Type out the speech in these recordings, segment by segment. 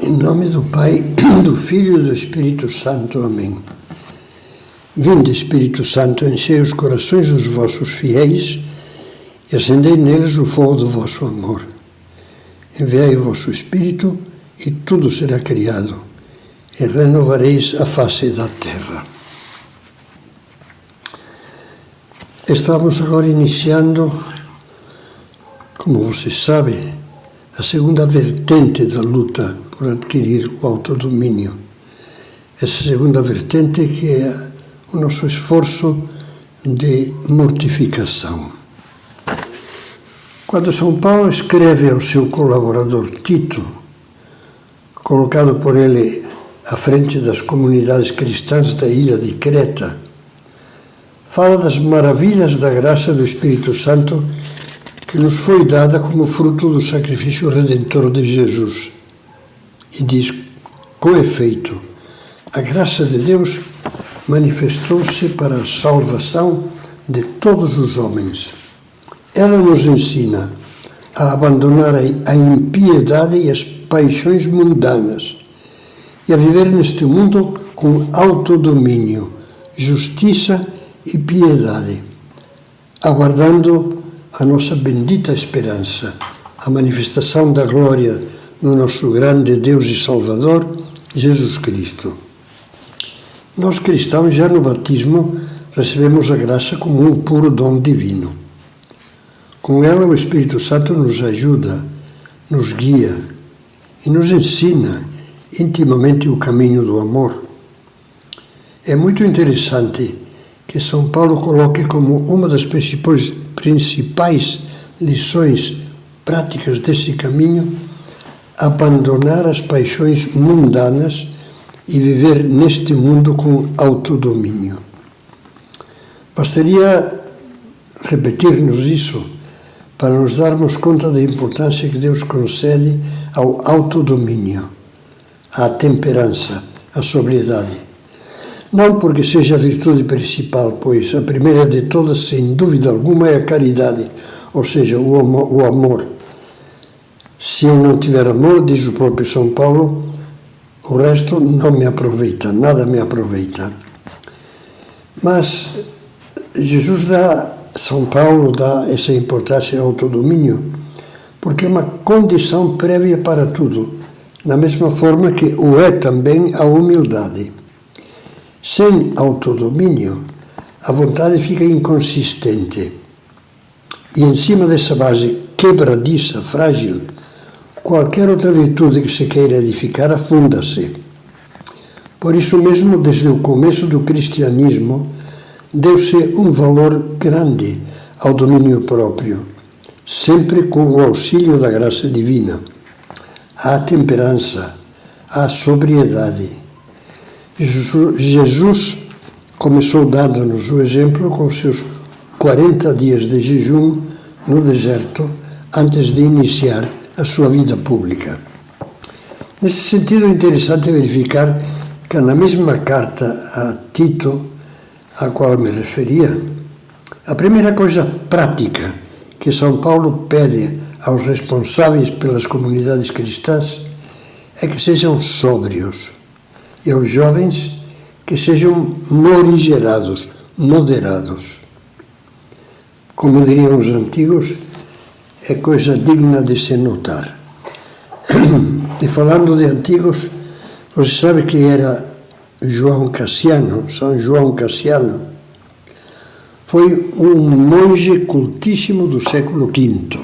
Em nome do Pai, do Filho e do Espírito Santo. Amém. Vinde, Espírito Santo, enchei os corações dos vossos fiéis e acendei neles o fogo do vosso amor. Enviai o vosso Espírito e tudo será criado, e renovareis a face da terra. Estamos agora iniciando, como você sabe, a segunda vertente da luta por adquirir o autodomínio. Essa segunda vertente que é o nosso esforço de mortificação. Quando São Paulo escreve ao seu colaborador Tito, colocado por ele à frente das comunidades cristãs da ilha de Creta, fala das maravilhas da graça do Espírito Santo que nos foi dada como fruto do sacrifício redentor de Jesus. E diz, com efeito, a graça de Deus manifestou-se para a salvação de todos os homens. Ela nos ensina a abandonar a impiedade e as paixões mundanas e a viver neste mundo com autodomínio, justiça e piedade, aguardando a nossa bendita esperança, a manifestação da glória no nosso grande Deus e Salvador, Jesus Cristo. Nós cristãos, já no batismo, recebemos a graça como um puro dom divino. Com ela, o Espírito Santo nos ajuda, nos guia e nos ensina intimamente o caminho do amor. É muito interessante que São Paulo coloque como uma das principais lições práticas desse caminho abandonar as paixões mundanas e viver neste mundo com autodomínio. Bastaria repetir-nos isso para nos darmos conta da importância que Deus concede ao autodomínio, à temperança, à sobriedade. Não porque seja a virtude principal, pois a primeira de todas, sem dúvida alguma, é a caridade, ou seja, o amor. Se eu não tiver amor, diz o próprio São Paulo, o resto não me aproveita, nada me aproveita. Mas São Paulo dá essa importância ao autodomínio, porque é uma condição prévia para tudo, da mesma forma que o é também a humildade. Sem autodomínio, a vontade fica inconsistente. E em cima dessa base quebradiça, frágil, qualquer outra virtude que se queira edificar afunda-se. Por isso mesmo, desde o começo do cristianismo, deu-se um valor grande ao domínio próprio, sempre com o auxílio da graça divina, à temperança, à sobriedade. Jesus começou dando-nos o exemplo com seus 40 dias de jejum no deserto, antes de iniciar a sua vida pública. Nesse sentido, é interessante verificar que na mesma carta a Tito, a qual me referia, a primeira coisa prática que São Paulo pede aos responsáveis pelas comunidades cristãs é que sejam sóbrios, e aos jovens que sejam morigerados, moderados. Como diriam os antigos, é coisa digna de se notar. E falando de antigos, você sabe que era João Cassiano, São João Cassiano. Foi um monge cultíssimo do século V,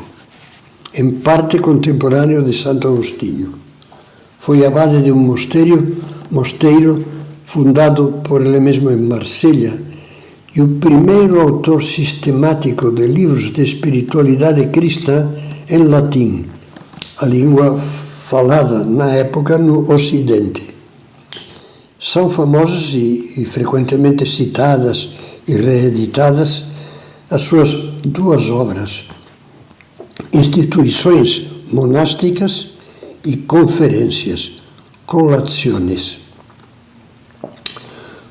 em parte contemporâneo de Santo Agostinho. Foi abade de um mosteiro fundado por ele mesmo em Marselha, e o primeiro autor sistemático de livros de espiritualidade cristã em latim, a língua falada na época no Ocidente. São famosas e frequentemente citadas e reeditadas as suas duas obras, Instituições Monásticas e Conferências, Colaciones.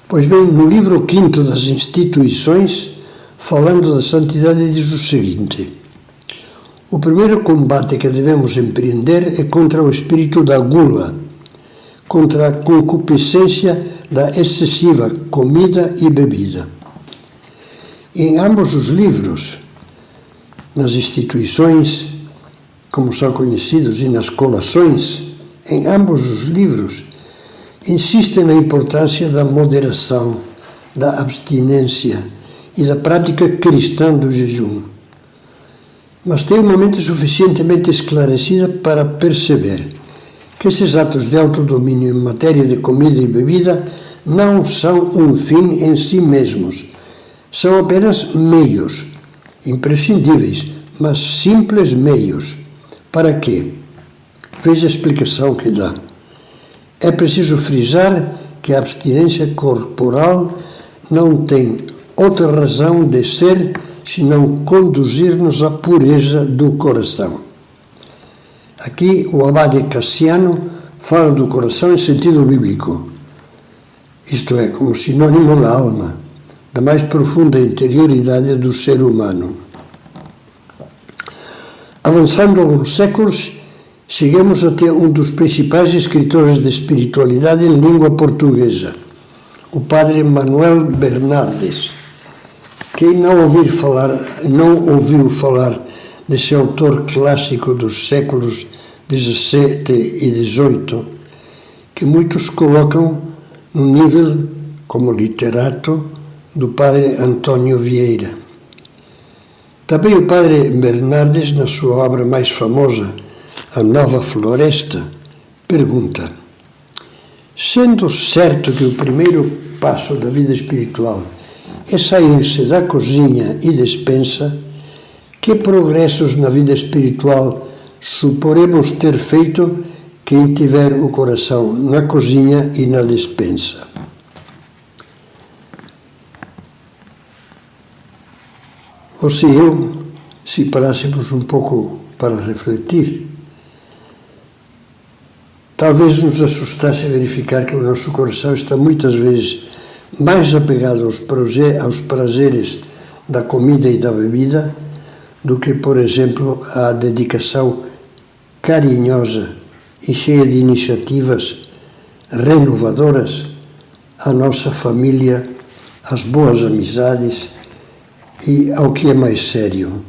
Pois bem, no livro 5º das Instituições, falando da santidade, diz o seguinte: o primeiro combate que devemos empreender é contra o espírito da gula, contra a concupiscência da excessiva comida e bebida. Em ambos os livros, nas instituições, como são conhecidos, e nas colações, em ambos os livros, insistem na importância da moderação, da abstinência e da prática cristã do jejum. Mas tem uma mente suficientemente esclarecida para perceber que esses atos de autodomínio em matéria de comida e bebida não são um fim em si mesmos. São apenas meios, imprescindíveis, mas simples meios. Para quê? Veja a explicação que dá. É preciso frisar que a abstinência corporal não tem outra razão de ser senão conduzir-nos à pureza do coração. Aqui o abade Cassiano fala do coração em sentido bíblico, isto é, como sinônimo da alma, da mais profunda interioridade do ser humano. Avançando alguns séculos, chegamos até um dos principais escritores de espiritualidade em língua portuguesa, o padre Manuel Bernardes. Quem não ouviu falar desse autor clássico dos séculos XVII e XVIII, que muitos colocam no nível, como literato, do padre Antônio Vieira. Também o padre Bernardes, na sua obra mais famosa, A Nova Floresta, pergunta: sendo certo que o primeiro passo da vida espiritual é sair-se da cozinha e despensa, que progressos na vida espiritual suporemos ter feito quem tiver o coração na cozinha e na despensa? Você e eu, se parássemos um pouco para refletir, talvez nos assustasse verificar que o nosso coração está muitas vezes mais apegado aos prazeres da comida e da bebida do que, por exemplo, à dedicação carinhosa e cheia de iniciativas renovadoras à nossa família, às boas amizades e ao que é mais sério,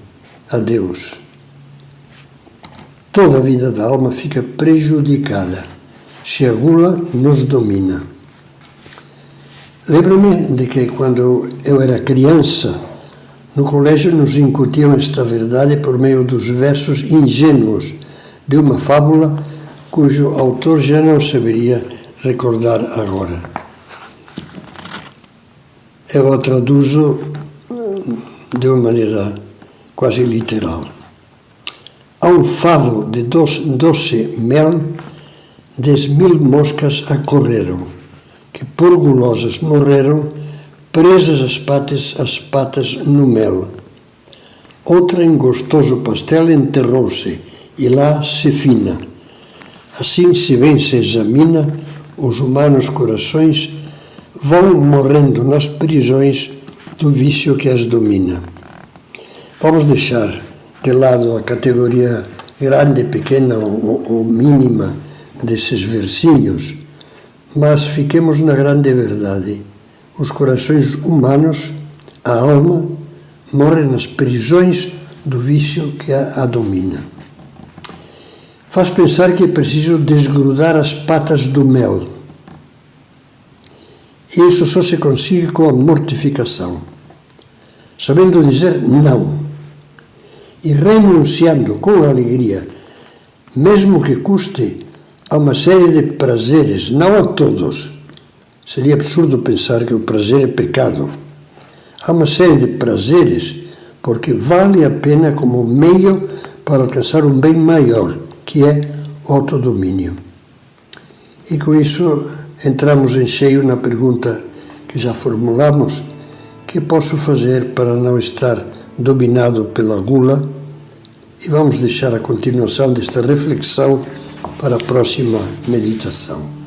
a Deus. Toda a vida da alma fica prejudicada se a gula nos domina. Lembro-me de que, quando eu era criança, no colégio nos incutiam esta verdade por meio dos versos ingênuos de uma fábula cujo autor já não saberia recordar agora. Eu a traduzo de uma maneira quase literal. Há um favo de doce mel, 10.000 moscas acorreram, que por gulosas morreram, presas as patas no mel. Outra em gostoso pastel enterrou-se, e lá se fina. Assim, se bem se examina, os humanos corações vão morrendo nas prisões do vício que as domina. Vamos deixar de lado a categoria grande, pequena ou mínima desses versinhos, mas fiquemos na grande verdade. Os corações humanos, a alma, morre nas prisões do vício que a domina. Faz pensar que é preciso desgrudar as patas do mel. E isso só se consegue com a mortificação, sabendo dizer não e renunciando com alegria, mesmo que custe, a uma série de prazeres, não a todos. Seria absurdo pensar que o prazer é pecado. Há uma série de prazeres porque vale a pena como meio para alcançar um bem maior, que é o autodomínio. E com isso entramos em cheio na pergunta que já formulamos: que posso fazer para não estar dominado pela gula? E vamos deixar a continuação desta reflexão para a próxima meditação.